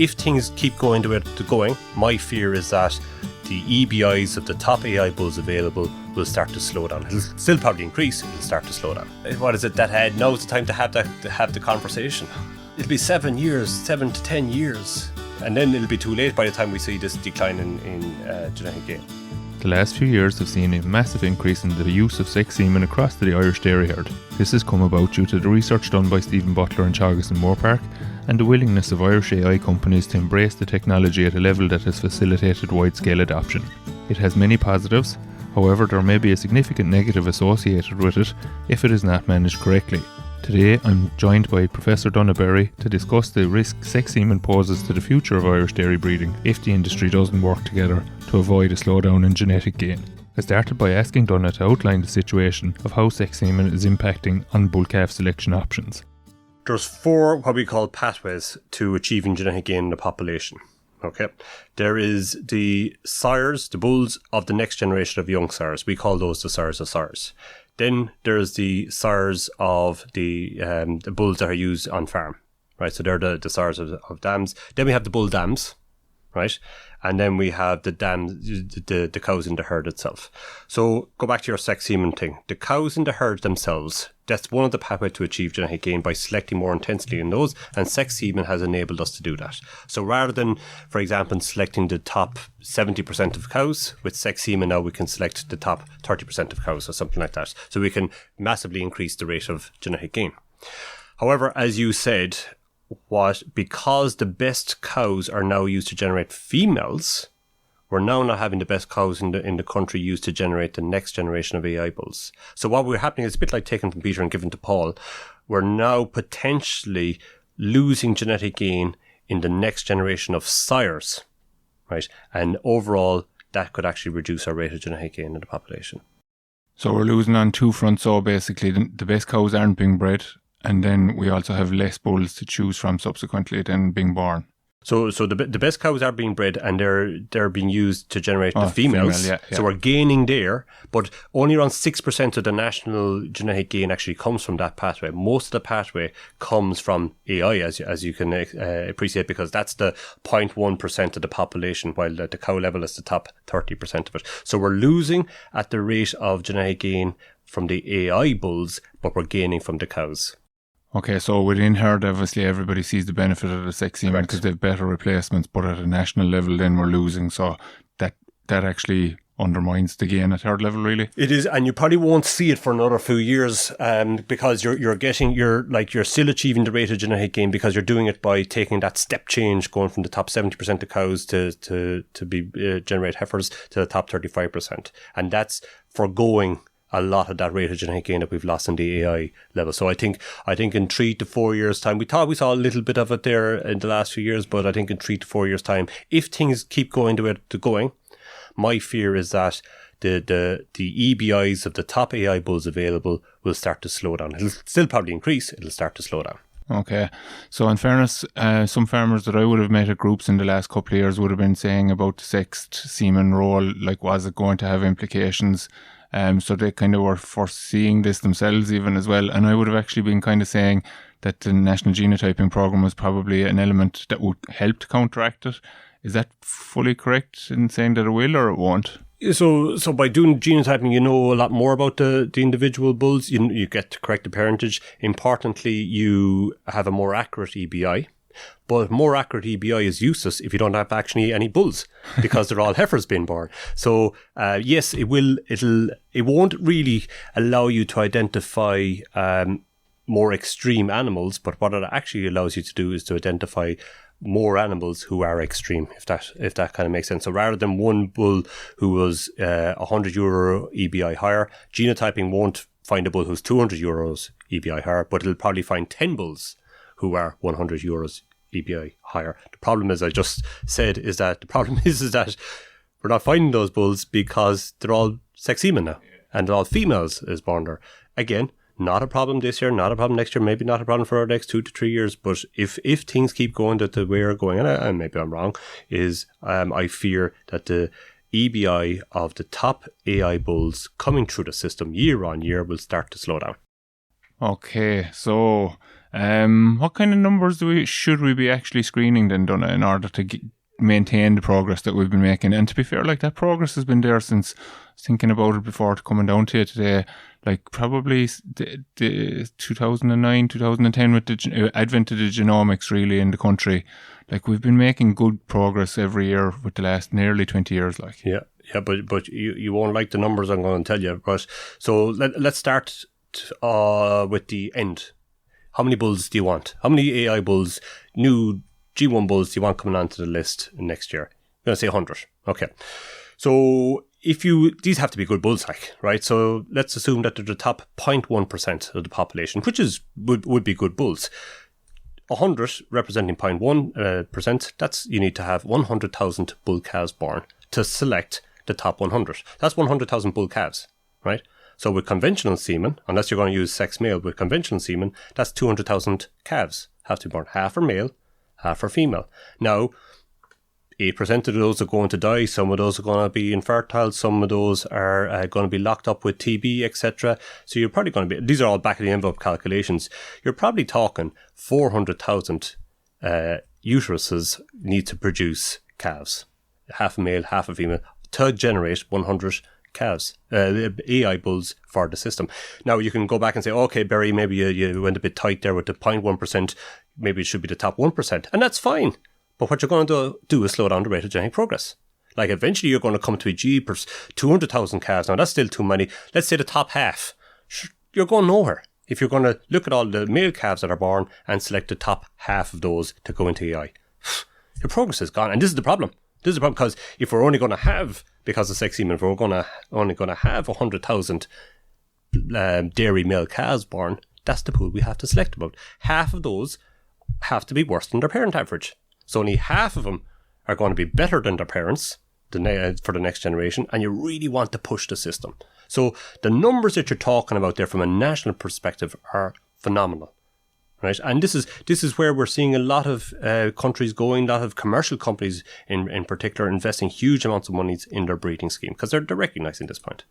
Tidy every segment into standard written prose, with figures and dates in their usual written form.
if things keep going the way they're going, my fear is that the EBIs of the top AI bulls available will start to slow down. It'll still probably increase, it'll start to slow down. What is it that now's the time to have the conversation? It'll be 7 to 10 years, and then it'll be too late by the time we see this decline in genetic gain. The last few years have seen a massive increase in the use of sex semen across the Irish dairy herd. This has come about due to the research done by Stephen Butler and Teagasc Moorepark and the willingness of Irish AI companies to embrace the technology at a level that has facilitated wide-scale adoption. It has many positives, however there may be a significant negative associated with it if it is not managed correctly. Today I'm joined by Professor Donagh Berry to discuss the risk sex semen poses to the future of Irish dairy breeding if the industry doesn't work together to avoid a slowdown in genetic gain. I started by asking Donagh to outline the situation of how sex semen is impacting on bull-calf selection options. There's 4 what we call pathways to achieving genetic gain in the population. Okay, there is the sires, the bulls of the next generation of young sires. We call those the sires of sires. Then there's the sires of the bulls that are used on farm, right? So they're the sires of dams. Then we have the bull dams, right? And then we have the dams, the cows in the herd itself. So go back to your sex semen thing. The cows in the herd themselves, that's one of the pathways to achieve genetic gain by selecting more intensely in those, and sex semen has enabled us to do that. So rather than, for example, selecting the top 70% of cows, with sex semen now we can select the top 30% of cows or something like that. So we can massively increase the rate of genetic gain. However, as you said, because the best cows are now used to generate females, we're now not having the best cows in the country used to generate the next generation of AI bulls. So what we're happening is a bit like taking from Peter and giving to Paul. We're now potentially losing genetic gain in the next generation of sires, right? And overall, that could actually reduce our rate of genetic gain in the population. So we're losing on 2 fronts. So basically the best cows aren't being bred, and then we also have less bulls to choose from subsequently than being born. So the best cows are being bred, and they're being used to generate the females. Yeah. So we're gaining there, but only around 6% of the national genetic gain actually comes from that pathway. Most of the pathway comes from AI, as you can appreciate, because that's the 0.1% of the population, while the cow level is the top 30% of it. So we're losing at the rate of genetic gain from the AI bulls, but we're gaining from the cows. Okay, so within herd, obviously everybody sees the benefit of the sex semen because they have better replacements, but at a national level then we're losing, so that actually undermines the gain at herd level, really. It is, and you probably won't see it for another few years, because you're still achieving the rate of genetic gain because you're doing it by taking that step change, going from the top 70% of cows to generate heifers to the top 35%, and that's foregoing a lot of that rate of genetic gain that we've lost in the AI level. So I think in 3 to 4 years' time, we thought we saw a little bit of it there in the last few years, but I think in 3 to 4 years' time, if things keep going the way they're going, my fear is that the EBIs of the top AI bulls available will start to slow down. It'll still probably increase, it'll start to slow down. Okay, so in fairness, some farmers that I would have met at groups in the last couple of years would have been saying about the sexed semen role, like was it going to have implications? So they kind of were foreseeing this themselves even as well. And I would have actually been kind of saying that the National Genotyping Programme was probably an element that would help to counteract it. Is that fully correct in saying that it will or it won't? So by doing genotyping, you know a lot more about the individual bulls. You get to correct the parentage. Importantly, you have a more accurate EBI. But more accurate EBI is useless if you don't have actually any bulls, because they're all heifers being born. So yes, it won't really allow you to identify more extreme animals, but what it actually allows you to do is to identify more animals who are extreme, if that kind of makes sense. So rather than one bull who was €100 EBI higher, genotyping won't find a bull who's €200 EBI higher, but it'll probably find 10 bulls who are €100 EBI higher. The problem, as I just said, is that we're not finding those bulls because they're all sex semen now, and they're all females is born there. Again, not a problem this year, not a problem next year, maybe not a problem for our next 2 to 3 years. But if things keep going the way we're going, and maybe I'm wrong, is I fear that the EBI of the top AI bulls coming through the system year on year will start to slow down. Okay, so What kind of numbers should we be actually screening then, Donagh, in order to maintain the progress that we've been making? And to be fair, like, that progress has been there since, thinking about it before coming down to you today, like probably the 2009, 2010 with the advent of the genomics really in the country. Like, we've been making good progress every year with the last nearly 20 years. Like, yeah, but you won't like the numbers I'm going to tell you. But so let's start with the end. How many bulls do you want? How many AI bulls, new G1 bulls, do you want coming onto the list next year? I'm going to say 100. Okay. So these have to be good bulls, like, right? So let's assume that they're the top 0.1% of the population, which would be good bulls. 100 representing 0.1%, that's, you need to have 100,000 bull calves born to select the top 100. That's 100,000 bull calves, right? So with conventional semen, unless you're going to use sex male, with conventional semen, that's 200,000 calves have to be born. Half are male, half are female. Now, 8% of those are going to die. Some of those are going to be infertile. Some of those are going to be locked up with TB, etc. So you're probably going to be, these are all back of the envelope calculations, you're probably talking 400,000 uteruses need to produce calves, half a male, half a female, to generate 100 calves, AI bulls for the system. Now you can go back and say, okay, Berry, maybe you went a bit tight there with the 0.1%, maybe it should be the top 1%, and that's fine. But what you're going to do is slow down the rate of genetic progress. Like, eventually you're going to come to a jeepers, 200,000 calves. Now that's still too many. Let's say the top half. You're going nowhere if you're going to look at all the male calves that are born and select the top half of those to go into AI. Your progress is gone. And this is the problem. This is the problem, because if we're only going to have, because of sex semen, if we're only going to have 100,000 dairy male calves born, that's the pool we have to select about. Half of those have to be worse than their parent average. So only half of them are going to be better than their parents for the next generation, and you really want to push the system. So the numbers that you're talking about there from a national perspective are phenomenal, right? And this is where we're seeing a lot of countries going, a lot of commercial companies in particular, investing huge amounts of money in their breeding scheme, because they're recognizing this point.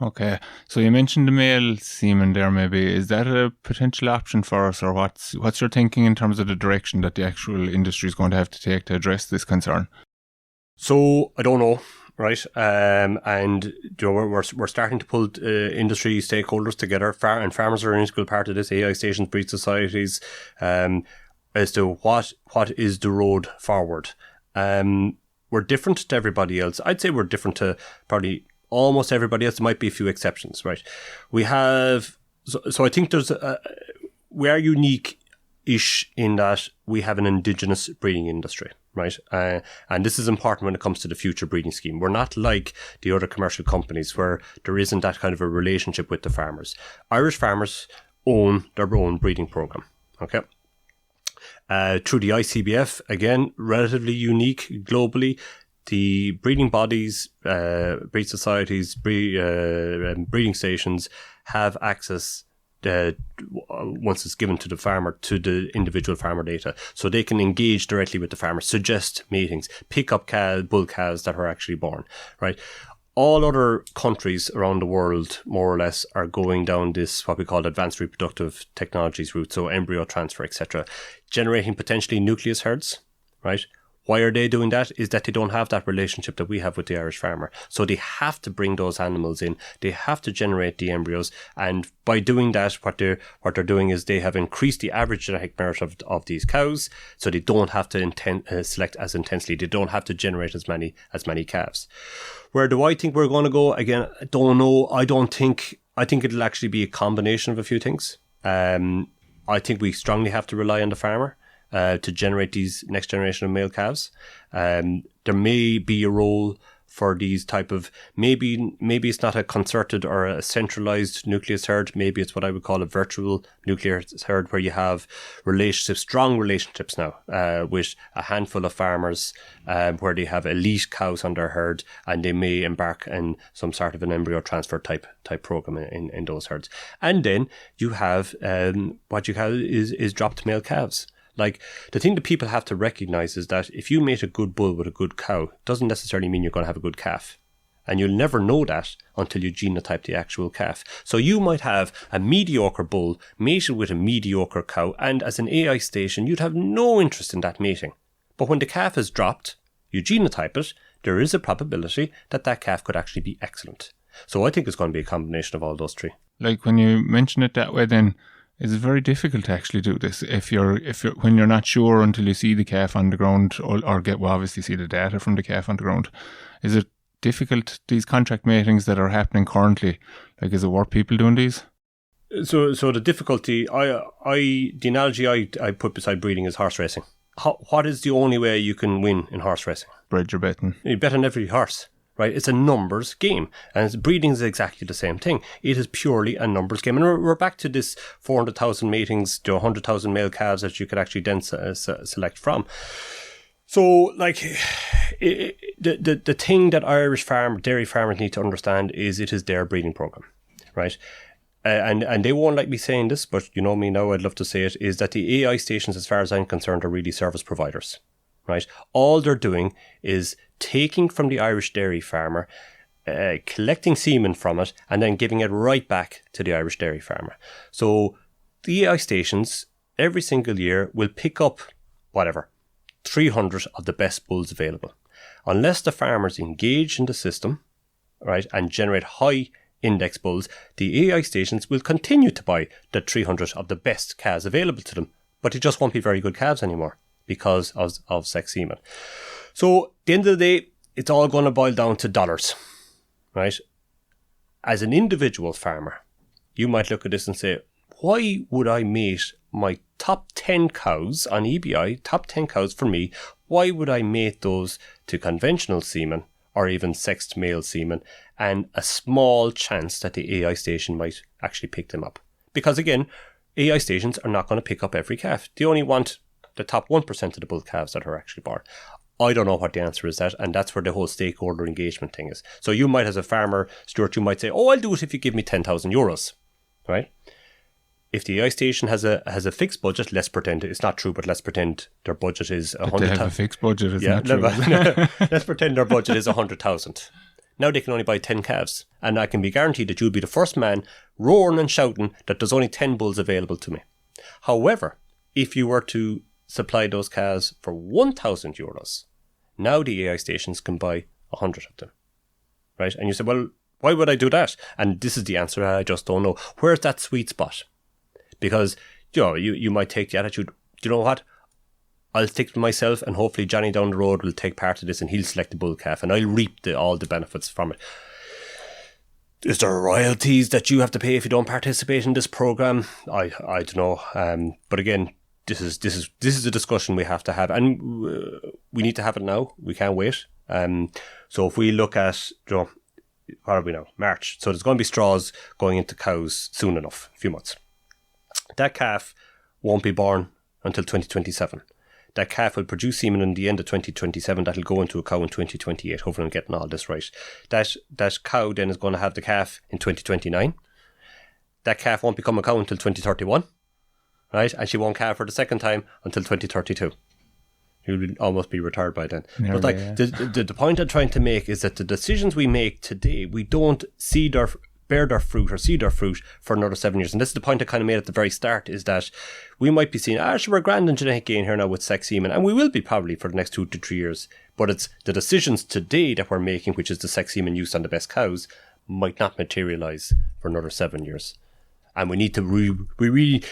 Okay, so you mentioned the male semen there. Maybe is that a potential option for us, or what's your thinking in terms of the direction that the actual industry is going to have to take to address this concern? So I don't know, right? And you know, we're starting to pull industry stakeholders together, and farmers are an integral part of this. AI stations, breed societies, as to what is the road forward. We're different to everybody else. I'd say we're different to probably almost everybody else. There might be a few exceptions, right? We have, so I think we are unique-ish in that we have an indigenous breeding industry, right? And this is important when it comes to the future breeding scheme. We're not like the other commercial companies where there isn't that kind of a relationship with the farmers. Irish farmers own their own breeding program, okay? Through the ICBF, again, relatively unique globally. The breeding bodies, breed societies, breeding stations have access, once it's given to the farmer, to the individual farmer data. So they can engage directly with the farmer, suggest meetings, pick up bull calves that are actually born, right? All other countries around the world, more or less, are going down this, what we call advanced reproductive technologies route, so embryo transfer, etc., generating potentially nucleus herds, right? Why are they doing that? Is that they don't have that relationship that we have with the Irish farmer. So they have to bring those animals in. They have to generate the embryos. And by doing that, what they're doing is they have increased the average genetic merit of these cows. So they don't have to select as intensely. They don't have to generate as many calves. Where do I think we're going to go? Again, I don't know. I think it'll actually be a combination of a few things. I think we strongly have to rely on the farmer to generate these next generation of male calves. There may be a role for these type of, maybe it's not a concerted or a centralized nucleus herd. Maybe it's what I would call a virtual nucleus herd, where you have strong relationships now with a handful of farmers, where they have elite cows on their herd, and they may embark in some sort of an embryo transfer type program in those herds. And then you have what you have is dropped male calves. Like, the thing that people have to recognize is that if you mate a good bull with a good cow, it doesn't necessarily mean you're going to have a good calf. And you'll never know that until you genotype the actual calf. So you might have a mediocre bull mated with a mediocre cow, and as an AI station, you'd have no interest in that mating. But when the calf is dropped, you genotype it, there is a probability that that calf could actually be excellent. So I think it's going to be a combination of all those three. Like when you mention it that way, then it's very difficult to actually do this if you're when you're not sure until you see the calf on the ground or get obviously see the data from the calf on the ground. Is it difficult, these contract matings that are happening currently? Like, is it worth people doing these? So the difficulty, the analogy I put beside breeding is horse racing. What is the only way you can win in horse racing? Spread your betting. You bet on every horse, right? It's a numbers game. And breeding is exactly the same thing. It is purely a numbers game. And we're back to this 400,000 matings to 100,000 male calves that you could actually then select from. So, like, the thing that Irish dairy farmers need to understand is it is their breeding program, right? And they won't like me saying this, but you know me now, I'd love to say it, is that the AI stations, as far as I'm concerned, are really service providers, right? All they're doing is taking from the Irish dairy farmer, collecting semen from it, and then giving it right back to the Irish dairy farmer. So the AI stations, every single year, will pick up, 300 of the best bulls available. Unless the farmers engage in the system, right, and generate high index bulls, the AI stations will continue to buy the 300 of the best calves available to them, but it just won't be very good calves anymore because of sex semen. So at the end of the day, it's all going to boil down to dollars, right? As an individual farmer, you might look at this and say, why would I mate my top 10 cows on EBI, top 10 cows for me, why would I mate those to conventional semen or even sexed male semen, and a small chance that the AI station might actually pick them up? Because again, AI stations are not going to pick up every calf. They only want the top 1% of the bull calves that are actually born. I don't know what the answer is that, and that's where the whole stakeholder engagement thing is. So you might, as a farmer, Stuart, you might say, I'll do it if you give me 10,000 euros, right? If the AI station has a fixed budget, let's pretend it's not true, but let's pretend their budget is 100,000. They have a fixed budget, it's not true. Let's pretend their budget is 100,000. Now they can only buy 10 calves, and I can be guaranteed that you'll be the first man roaring and shouting that there's only 10 bulls available to me. However, if you were to supply those calves for 1,000 euros, now the AI stations can buy 100 of them, right? And you say, well, why would I do that? And this is the answer, I just don't know. Where's that sweet spot? Because, you might take the attitude, you know what? I'll stick to myself, and hopefully Johnny down the road will take part of this and he'll select the bull calf and I'll reap all the benefits from it. Is there royalties that you have to pay if you don't participate in this program? I don't know. But again, this is a discussion we have to have, and we need to have it now. We can't wait. So if we look at, what are we now? March. So there's going to be straws going into cows soon enough, a few months. That calf won't be born until 2027. That calf will produce semen in the end of 2027. That'll go into a cow in 2028. Hopefully I'm getting all this right. That cow then is going to have the calf in 2029. That calf won't become a cow until 2031. Right? And she won't calve for the second time until 2032. She will almost be retired by then. Yeah, but the point I'm trying to make is that the decisions we make today, we don't bear their fruit or see their fruit for another 7 years. And this is the point I kind of made at the very start, is that we might be seeing, we're grand in genetic gain here now with sex semen, and we will be probably for the next 2 to 3 years. But it's the decisions today that we're making, which is the sex semen use on the best cows, might not materialise for another 7 years. And we need to we really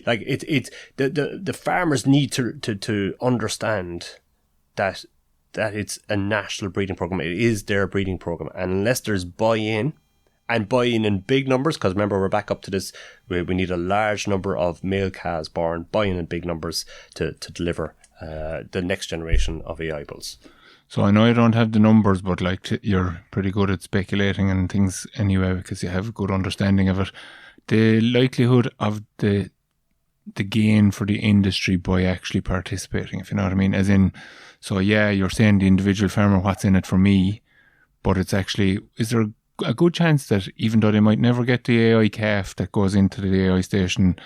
like it's the farmers need to understand that it's a national breeding program. It is their breeding program, and unless there's buy-in in big numbers, because remember, we're back up to this, we need a large number of male calves born, buy-in in big numbers to deliver the next generation of AI bulls. So I know you don't have the numbers, but you're pretty good at speculating and things anyway, because you have a good understanding of it. The likelihood of the gain for the industry by actually participating, if you know what I mean, as in, so yeah, you're saying the individual farmer, what's in it for me, but it's actually, is there a good chance that even though they might never get the AI calf that goes into the AI station,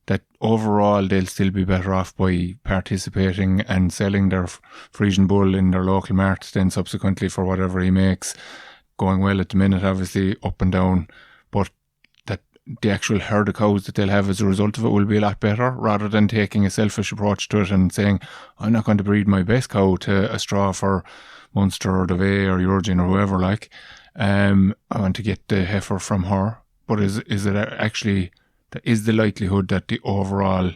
that overall they'll still be better off by participating and selling their Frisian bull in their local mart then subsequently for whatever he makes, going well at the minute, obviously up and down, but that the actual herd of cows that they'll have as a result of it will be a lot better, rather than taking a selfish approach to it and saying, I'm not going to breed my best cow to a straw for Munster or Davey or Urgin or whoever, like, I want to get the heifer from her. But is it actually, is the likelihood that the overall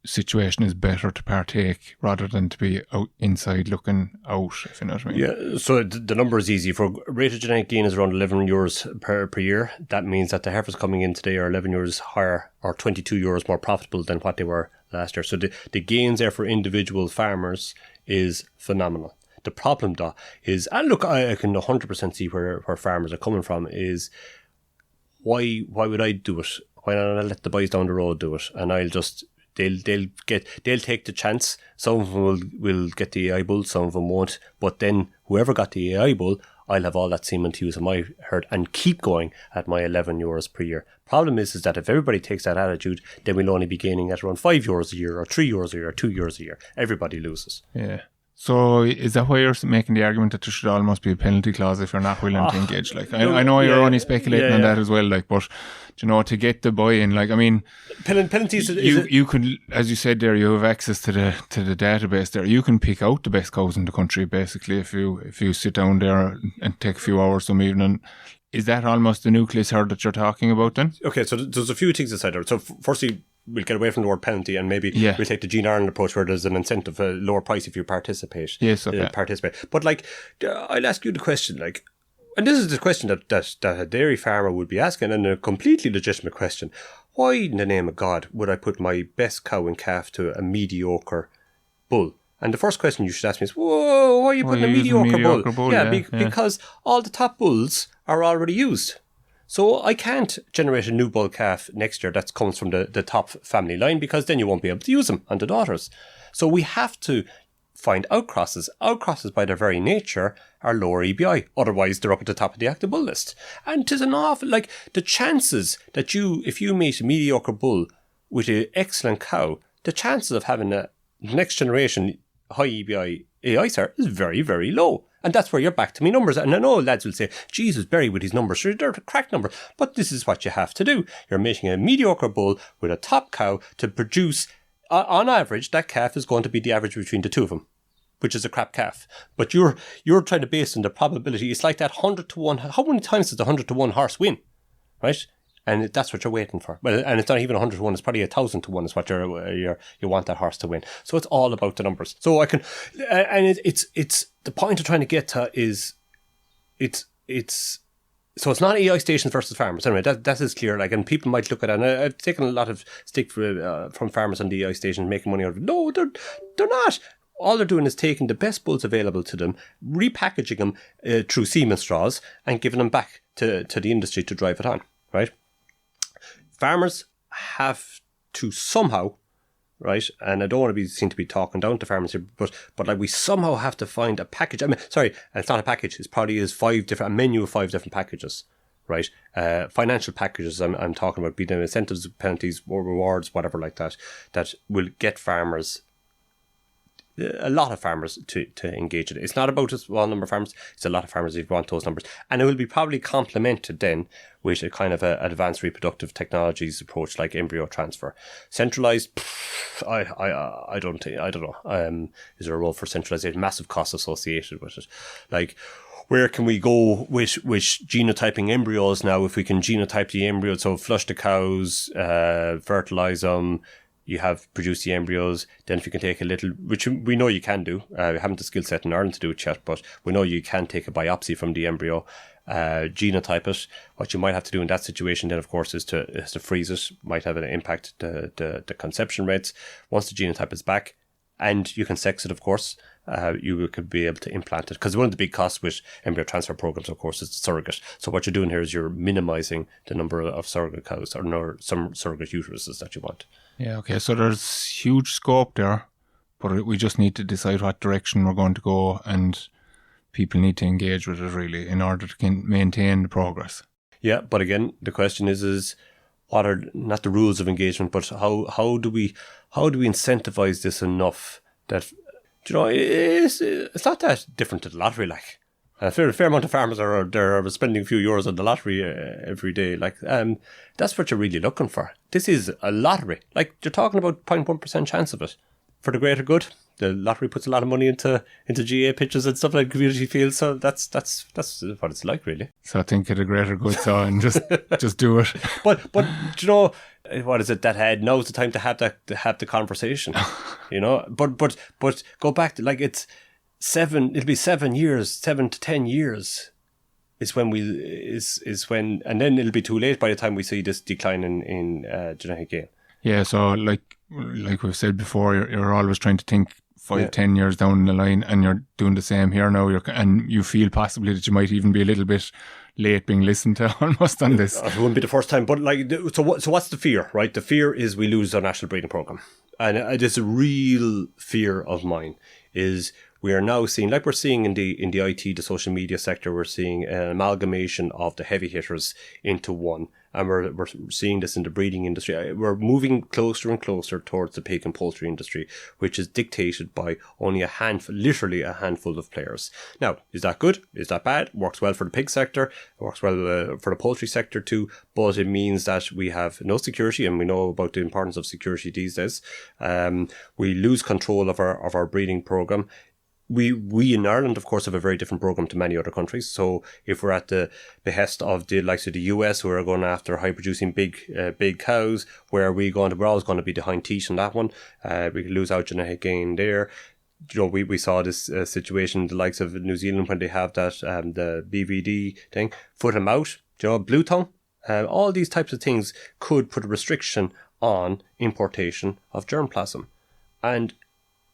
situation is better to partake rather than to be out inside looking out, if you know what I mean? Yeah, so the number is easy. For rate of genetic gain is around €11 per year. That means that the heifers coming in today are €11 higher or €22 more profitable than what they were last year. So the gains there for individual farmers is phenomenal. The problem, though, is, and look, I can 100% see where farmers are coming from, is why would I do it? Why not I let the boys down the road do it? And I'll just, they'll take the chance. Some of them will get the AI bull, some of them won't. But then whoever got the AI bull, I'll have all that semen to use in my herd and keep going at my €11 per year. Problem is that if everybody takes that attitude, then we'll only be gaining at around €5 a year or €3 a year or €2 a year. Everybody loses. Yeah. So is that why you're making the argument that there should almost be a penalty clause if you're not willing to engage? Like, I know you're only speculating on that as well, like, but to get the buy-in, like, I mean, penalties. You can, as you said there, you have access to the database there. You can pick out the best cows in the country, basically, if you sit down there and take a few hours some evening. Is that almost the nucleus herd that you're talking about then? Okay, so there's a few things inside there. So firstly, we'll get away from the word penalty and maybe we'll take the Gene Ireland approach where there's an incentive, a lower price if you participate. Yes, okay. But like, I'll ask you the question, like, and this is the question that a dairy farmer would be asking, and a completely legitimate question. Why in the name of God would I put my best cow and calf to a mediocre bull? And the first question you should ask me is, whoa, why are you putting a mediocre bull? Because all the top bulls are already used. So I can't generate a new bull calf next year that comes from the top family line, because then you won't be able to use them on the daughters. So we have to find outcrosses. Outcrosses by their very nature are lower EBI. Otherwise, they're up at the top of the active bull list. And 'tis an awful, like, the chances that if you meet a mediocre bull with an excellent cow, the chances of having a next generation high EBI AI sire is very, very low. And that's where you're back to me numbers. And I know lads will say, Jesus, Berry with his numbers, they're crack numbers. But this is what you have to do. You're making a mediocre bull with a top cow to produce, on average, that calf is going to be the average between the two of them, which is a crap calf. But you're trying to base on the probability. It's like that 100 to 1. How many times does the 100 to 1 horse win? Right? And that's what you're waiting for. Well, and it's not even 100 to 1, it's probably 1,000 to 1 is what you want that horse to win. So it's all about the numbers. So I can, and it's the point of trying to get to is, so it's not AI stations versus farmers. Anyway, that is clear. Like, and people might look at it, and I've taken a lot of stick from farmers on the AI stations, making money out of it. No, they're not. All they're doing is taking the best bulls available to them, repackaging them through semen straws, and giving them back to the industry to drive it on, right? Farmers have to somehow, right, and I don't want to be seen to be talking down to farmers here, but like, we somehow have to find a package. I mean, sorry, and it's not a package. It probably is a menu of 5 different packages, right? Financial packages. I'm talking about, be them incentives, penalties, or rewards, whatever like that. That will get farmers, a lot of farmers to engage in it. It's not about a small number of farmers. It's a lot of farmers if you want those numbers. And it will be probably complemented then with a kind of a advanced reproductive technologies approach like embryo transfer. Centralized, I don't know. Is there a role for centralization? Massive costs associated with it. Like, where can we go with genotyping embryos now? If we can genotype the embryo, so flush the cows, fertilize them, you have produced the embryos. Then if you can take a little, which we know you can do, we haven't the skill set in Ireland to do it yet, but we know you can take a biopsy from the embryo, genotype it. What you might have to do in that situation then, of course, is to freeze it. Might have an impact the conception rates. Once the genotype is back, and you can sex it, of course, you could be able to implant it. Because one of the big costs with embryo transfer programs, of course, is the surrogate. So what you're doing here is you're minimizing the number of surrogate cows or some surrogate uteruses that you want. Yeah, okay. So there's huge scope there, but we just need to decide what direction we're going to go, and people need to engage with it really in order to maintain the progress. Yeah, but again, the question is what are not the rules of engagement, but how do we incentivize this enough that, you know, it's not that different to the lottery, like. A fair amount of farmers are spending a few euros on the lottery every day. Like, that's what you're really looking for. This is a lottery. Like, you're talking about 0.1% chance of it for the greater good. The lottery puts a lot of money into GA pitches and stuff like community fields. So that's what it's like, really. So think of the greater good, so and just do it. But you know, what is it that had? Now's the time to have the conversation. You know, but go back to, like, it's. It'll be 7 to 10 years is when and then it'll be too late by the time we see this decline in genetic gain. Yeah, so like we've said before, you're always trying to think 5-10 years down the line, and you're doing the same here now. And you feel possibly that you might even be a little bit late being listened to almost on this. It wouldn't be the first time, but like, so what's the fear, right? The fear is we lose our national breeding program, and it is a real fear of mine. Is we are now seeing, like we're seeing in the IT, the social media sector, we're seeing an amalgamation of the heavy hitters into one. And we're seeing this in the breeding industry. We're moving closer and closer towards the pig and poultry industry, which is dictated by only literally a handful of players. Now, is that good? Is that bad? Works well for the pig sector. It works well for the poultry sector too. But it means that we have no security, and we know about the importance of security these days. We lose control of our breeding program. We in Ireland, of course, have a very different program to many other countries. So if we're at the behest of the likes of the US, who are going after high producing big cows, we're always going to be the hind teeth on that one. We could lose out genetic gain there. You know, we saw this situation, the likes of New Zealand, when they have that the BVD thing, foot and mouth, you know, blue tongue. All these types of things could put a restriction on importation of germplasm, and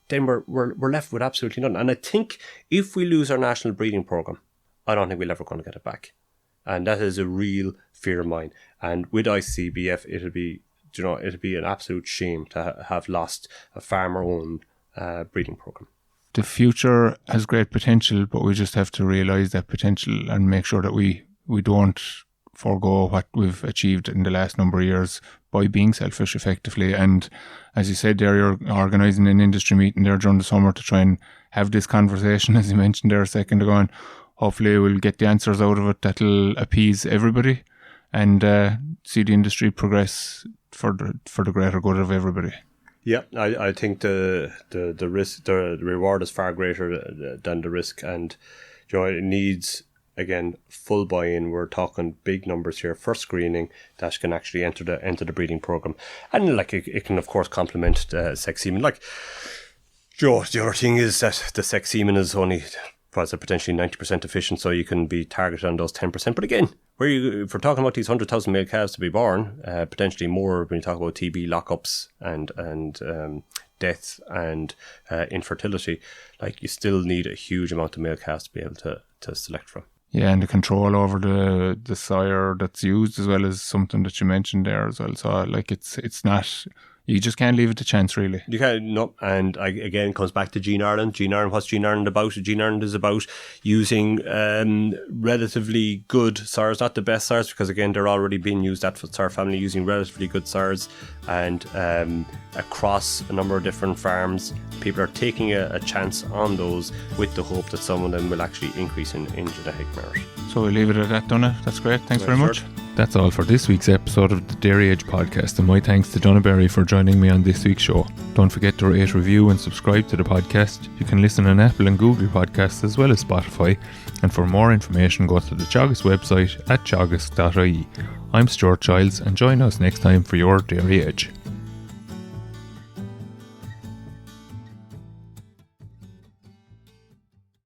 then we're left with absolutely nothing. And I think if we lose our national breeding program, I don't think we're ever going to get it back. And that is a real fear of mine. And with ICBF, it'll be an absolute shame to have lost a farmer-owned breeding program. The future has great potential, but we just have to realise that potential and make sure that we don't forego what we've achieved in the last number of years by being selfish effectively. And as you said there, you're organising an industry meeting there during the summer to try and have this conversation, as you mentioned there a second ago, and hopefully we'll get the answers out of it that'll appease everybody and see the industry progress for the greater good of everybody. Yeah, I think the risk, the reward is far greater than the risk, and you know, it needs, again, full buy-in. We're talking big numbers here for screening that can actually enter the breeding program, and like it can of course complement sex semen. Like, Joe, the other thing is that the sex semen is only potentially 90% efficient, so you can be targeted on those 10%. But again, if we're talking about these 100,000 male calves to be born, potentially more when you talk about TB lockups and death and infertility, like, you still need a huge amount of male calves to be able to select from. Yeah, and the control over the sire that's used as well is something that you mentioned there as well. So like it's not, you just can't leave it to chance, really. You can't, no. And again, it comes back to Gene Ireland. What's Gene Ireland about? Gene Ireland is about using relatively good sires, not the best sires, because again, they're already being used at sire family, using relatively good sires, and across a number of different farms, people are taking a chance on those with the hope that some of them will actually increase in genetic merit. So we'll leave it at that, Donagh. That's great. Thanks very much. That's all for this week's episode of the Dairy Edge podcast, and my thanks to Donagh Berry for joining me on this week's show. Don't forget to rate, review and subscribe to the podcast. You can listen on Apple and Google podcasts as well as Spotify, and for more information go to the Teagasc website at teagasc.ie. I'm Stuart Childs, and join us next time for your Dairy Edge.